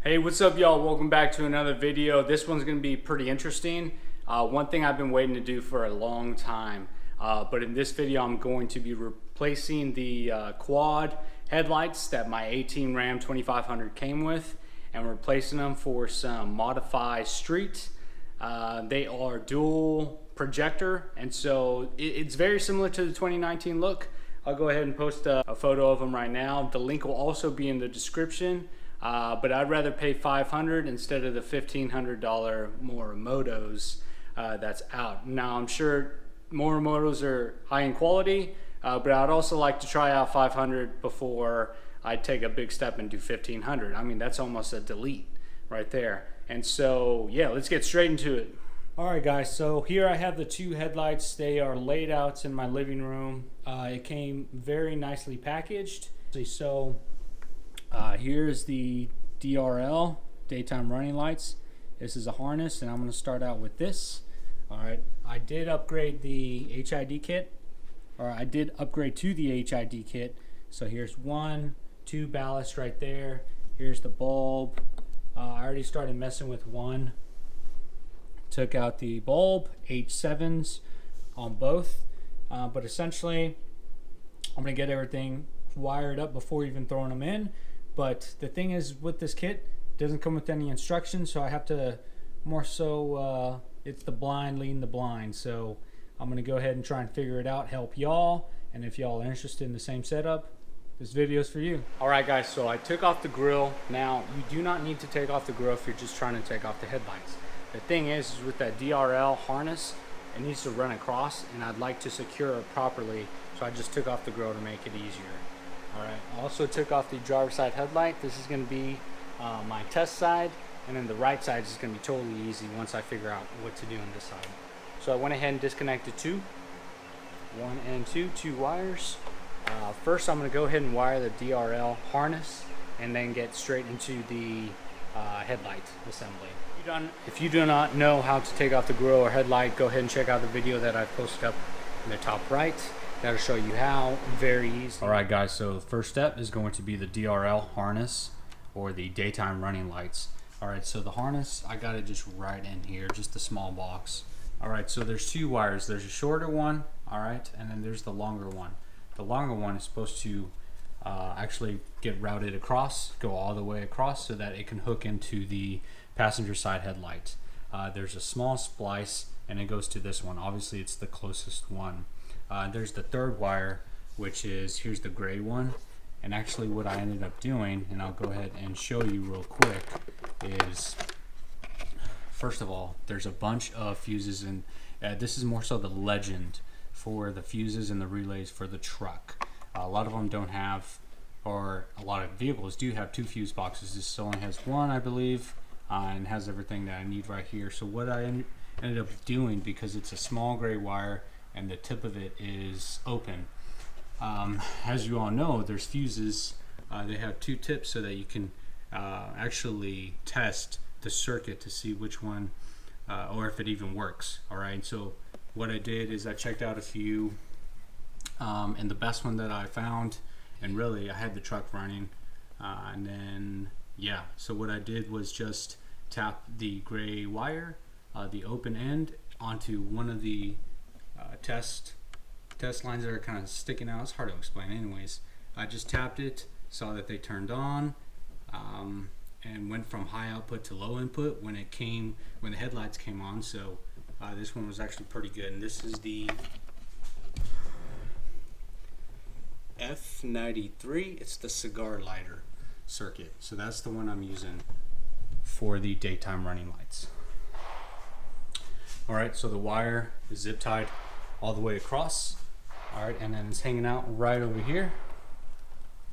Hey, what's up y'all? Welcome back to another video. This one's gonna be pretty interesting. One thing I've been waiting to do for a long time, but in this video I'm going to be replacing the quad headlights that my 18 Ram 2500 came with and replacing them for some modified street. They are dual projector, and so it's very similar to the 2019 look. I'll go ahead and post a photo of them right now. The link will also be in the description. But I'd rather pay $500 instead of the $1,500 Morimotos that's out. Now I'm sure Morimotos are high in quality, but I'd also like to try out $500 before I take a big step and do $1,500. I mean, that's almost a delete right there. And so yeah, let's get straight into it. All right guys, so here I have the two headlights. They are laid out in my living room. It came very nicely packaged. So here's the DRL, daytime running lights. This is a harness, and I'm going to start out with this. All right, I did upgrade the HID kit, or I did upgrade to the HID kit. So here's 1, 2 ballast right there. Here's the bulb. I already started messing with one. Took out the bulb, H7s on both. But essentially, I'm going to get everything wired up before even throwing them in. But the thing is, with this kit, it doesn't come with any instructions, so I have to more so, it's the blind leading the blind. So I'm going to go ahead and try and figure it out, help y'all, and if y'all are interested in the same setup, this video is for you. Alright guys, so I took off the grill. Now, you do not need to take off the grill if you're just trying to take off the headlights. The thing is with that DRL harness, it needs to run across, and I'd like to secure it properly, so I just took off the grill to make it easier. Alright, I also took off the driver's side headlight. This is going to be my test side, and then the right side is going to be totally easy once I figure out what to do on this side. So I went ahead and disconnected two, 1 and 2 wires. First I'm going to go ahead and wire the DRL harness and then get straight into the headlight assembly. If you do not know how to take off the grill or headlight, go ahead and check out the video that I posted up in the top right. That'll show you how, very easy. Alright guys, so the first step is going to be the DRL harness, or the daytime running lights. Alright, so the harness, I got it just right in here, just a small box. Alright, so there's 2 wires. There's a shorter one, alright, and then there's the longer one. The longer one is supposed to actually get routed across, go all the way across, so that it can hook into the passenger side headlight. There's a small splice, and it goes to this one. Obviously, it's the closest one. There's the third wire, which is, here's the gray one. And actually what I ended up doing, and I'll go ahead and show you real quick, is first of all, there's a bunch of fuses, and this is more so the legend for the fuses and the relays for the truck. A lot of them don't have, or a lot of vehicles do have 2 fuse boxes. This only has 1, I believe, and has everything that I need right here. So what I ended up doing, because it's a small gray wire and the tip of it is open, as you all know, there's fuses. They have 2 tips so that you can actually test the circuit to see which one or if it even works. Alright, so what I did is I checked out a few, and the best one that I found, and really I had the truck running, and then yeah, so what I did was just tap the gray wire, the open end, onto one of the test lines that are kind of sticking out. It's hard to explain anyways. I just tapped it, saw that they turned on, and went from high output to low input when the headlights came on. So this one was actually pretty good, and this is the F93. It's the cigar lighter circuit, so that's the one I'm using for the daytime running lights. Alright, so the wire is zip tied all the way across. Alright, and then it's hanging out right over here,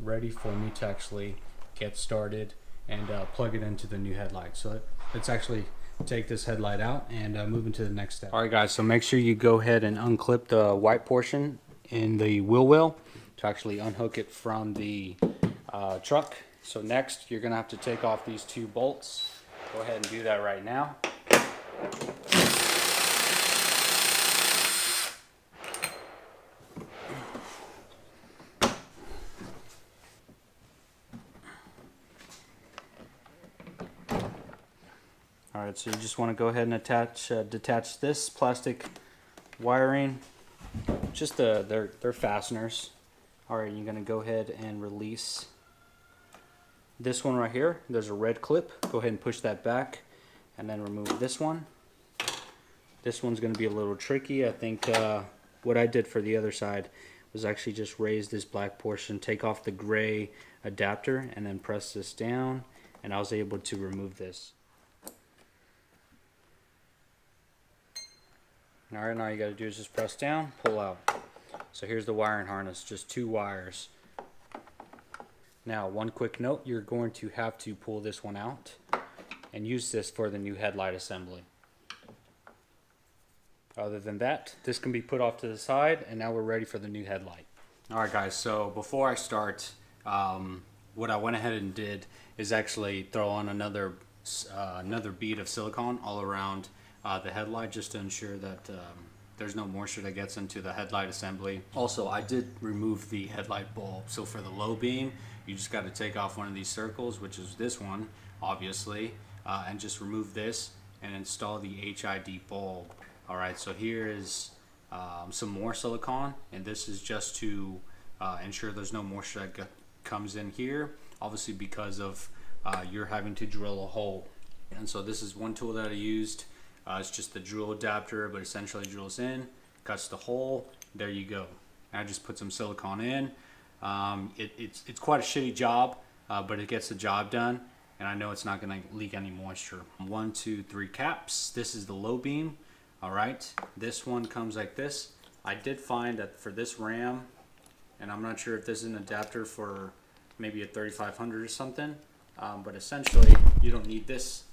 ready for me to actually get started and plug it into the new headlight. So let's actually take this headlight out and move into the next step. Alright guys, so make sure you go ahead and unclip the white portion in the wheel well to actually unhook it from the truck. So next, you're going to have to take off these 2 bolts. Go ahead and do that right now. Alright, so you just want to go ahead and detach this plastic wiring. Just they're fasteners. Alright, you're going to go ahead and release this one right here. There's a red clip. Go ahead and push that back and then remove this one. This one's going to be a little tricky. I think what I did for the other side was actually just raise this black portion, take off the gray adapter, and then press this down, and I was able to remove this. Alright, now you got to do is just press down, pull out. So here's the wiring harness, just 2 wires. Now, one quick note, you're going to have to pull this one out and use this for the new headlight assembly. Other than that, this can be put off to the side, and now we're ready for the new headlight. Alright guys, so before I start, what I went ahead and did is actually throw on another bead of silicone all around the headlight, just to ensure that there's no moisture that gets into the headlight assembly. Also, I did remove the headlight bulb, so for the low beam, you just got to take off one of these circles, which is this one, obviously, and just remove this and install the HID bulb. Alright, so here is some more silicone, and this is just to ensure there's no moisture that comes in here, obviously because of you're having to drill a hole. And so this is one tool that I used. It's just the drill adapter, but essentially drills in, cuts the hole, there you go. I just put some silicone in. It's quite a shitty job, but it gets the job done, and I know it's not going to leak any moisture. 1, 2, 3 caps. This is the low beam. Alright, this one comes like this. I did find that for this ram, and I'm not sure if this is an adapter for maybe a 3500 or something, but essentially you don't need this.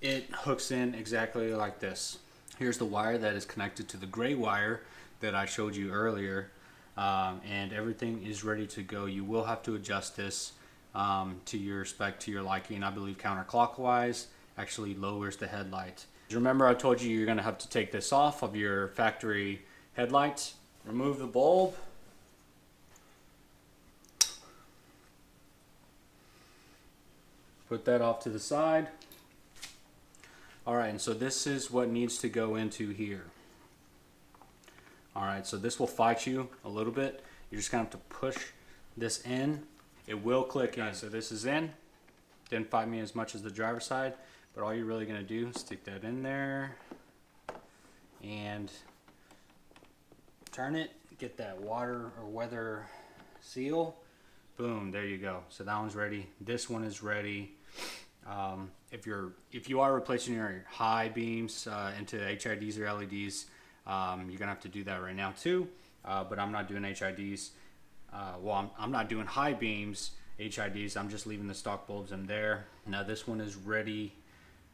It hooks in exactly like this. Here's the wire that is connected to the gray wire that I showed you earlier, and everything is ready to go. You will have to adjust this to your spec, to your liking. I believe counterclockwise actually lowers the headlight. Remember, I told you you're going to have to take this off of your factory headlights. Remove the bulb. Put that off to the side. Alright, and so this is what needs to go into here. Alright, so this will fight you a little bit. You're just going to have to push this in. It will click in. So this is in. Didn't fight me as much as the driver's side. But all you're really going to do is stick that in there and turn it, get that water or weather seal. Boom, there you go. So that one's ready. This one is ready. If you are replacing your high beams into HIDs or LEDs, you're gonna have to do that right now too. But I'm not doing HIDs. Well, I'm not doing high beams HIDs. I'm just leaving the stock bulbs in there. Now this one is ready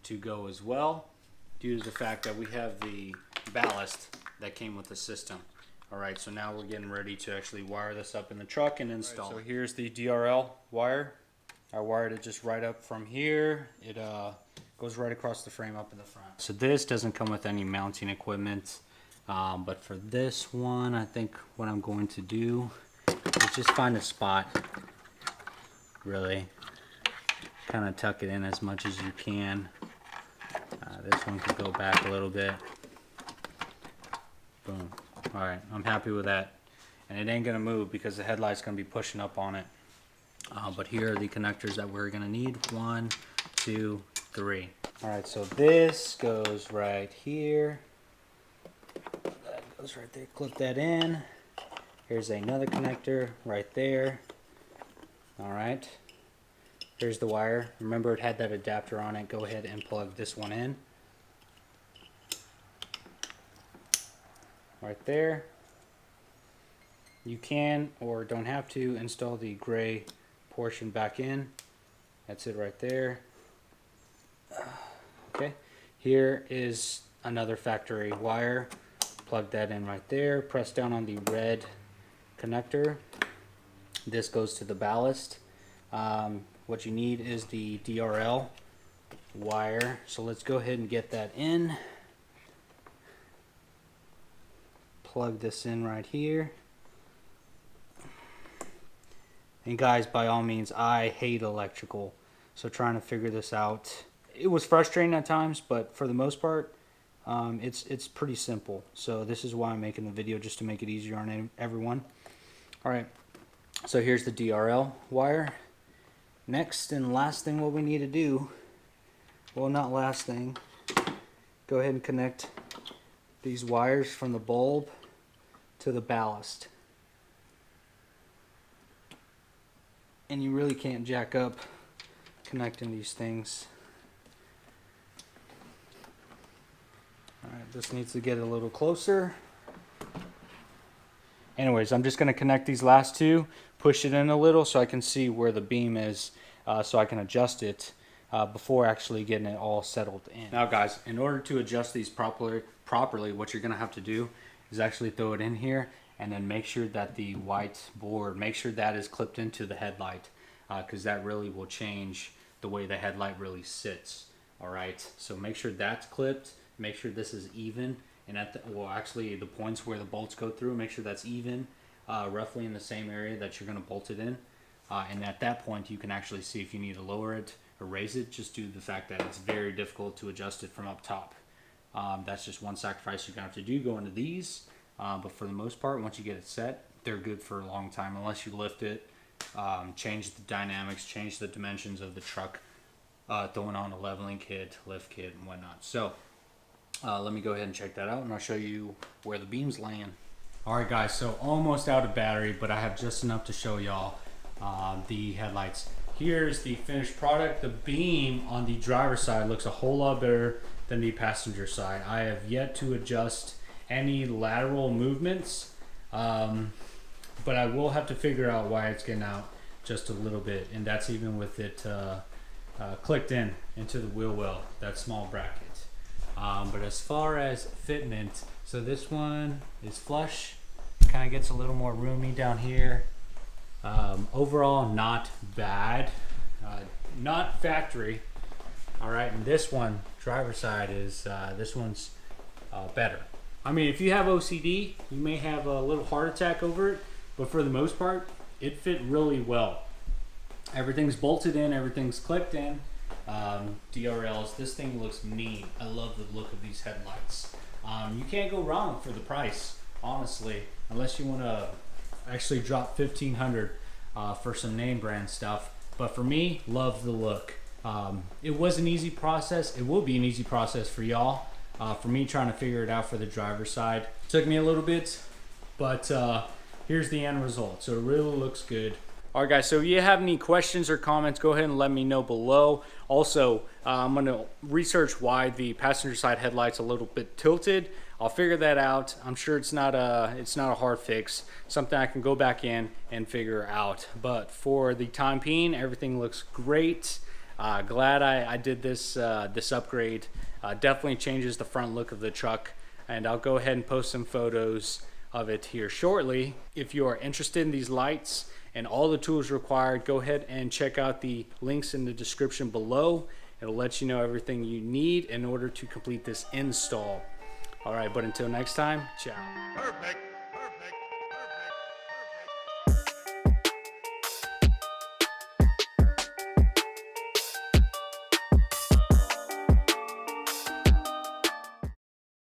to go as well, due to the fact that we have the ballast that came with the system. Alright, so now we're getting ready to actually wire this up in the truck and install. So here's the DRL wire. I wired it just right up from here. It goes right across the frame up in the front. So this doesn't come with any mounting equipment, but for this one, I think what I'm going to do is just find a spot, really. Kind of tuck it in as much as you can. This one could go back a little bit. Boom. Alright, I'm happy with that. And it ain't going to move because the headlight's going to be pushing up on it. But here are the connectors that we're going to need. 1, 2, 3. Alright, so this goes right here. That goes right there. Clip that in. Here's another connector right there. Alright. Here's the wire. Remember, it had that adapter on it. Go ahead and plug this one in. Right there. You can or don't have to install the gray portion back in. That's it right there. Okay. Here is another factory wire. Plug that in right there. Press down on the red connector. This goes to the ballast. What you need is the DRL wire. So let's go ahead and get that in. Plug this in right here. And guys, by all means, I hate electrical. So trying to figure this out it was frustrating at times, but for the most part, it's pretty simple. So this is why I'm making the video, just to make it easier on everyone. All right, so here's the DRL wire. Next and last thing what we need to do, well, not last thing, go ahead and connect these wires from the bulb to the ballast. And you really can't jack up connecting these things. Alright, this needs to get a little closer. Anyways, I'm just going to connect these last two, push it in a little so I can see where the beam is, so I can adjust it before actually getting it all settled in. Now guys, in order to adjust these properly, what you're going to have to do is actually throw it in here and then make sure that the white board, make sure that is clipped into the headlight, because that really will change the way the headlight really sits. Alright, so make sure that's clipped, make sure this is even, and at the, well, actually the points where the bolts go through, make sure that's even, roughly in the same area that you're going to bolt it in. And at that point you can actually see if you need to lower it or raise it, just due to the fact that it's very difficult to adjust it from up top. That's just one sacrifice you're going to have to do going to these. But for the most part, once you get it set, they're good for a long time, unless you lift it, change the dynamics, change the dimensions of the truck, throwing on a leveling kit, lift kit, and whatnot. So let me go ahead and check that out, and I'll show you where the beam's laying. Alright guys, so almost out of battery, but I have just enough to show y'all the headlights. Here's the finished product. The beam on the driver's side looks a whole lot better than the passenger side. I have yet to adjust any lateral movements, but I will have to figure out why it's getting out just a little bit, and that's even with it clicked in into the wheel well, that small bracket. But as far as fitment, so this one is flush, kind of gets a little more roomy down here. Overall, not bad, not factory. All right, and this one, driver side, is this one's better. I mean, if you have OCD, you may have a little heart attack over it, but for the most part, it fit really well. Everything's bolted in, everything's clipped in. DRLs, this thing looks neat. I love the look of these headlights. You can't go wrong for the price, honestly, unless you want to actually drop $1,500 for some name brand stuff. But for me, love the look. It was an easy process. It will be an easy process for y'all. For me, trying to figure it out for the driver's side, it took me a little bit, but here's the end result. So it really looks good. All right, guys, so if you have any questions or comments, go ahead and let me know below. Also, I'm going to research why the passenger side headlight's a little bit tilted. I'll figure that out. I'm sure it's not a hard fix, something I can go back in and figure out. But for the time being, everything looks great. Glad I did this this upgrade. Definitely changes the front look of the truck, and I'll go ahead and post some photos of it here shortly. If you are interested in these lights and all the tools required, go ahead and check out the links in the description below. It'll let you know everything you need in order to complete this install. All right, but until next time, ciao. Perfect.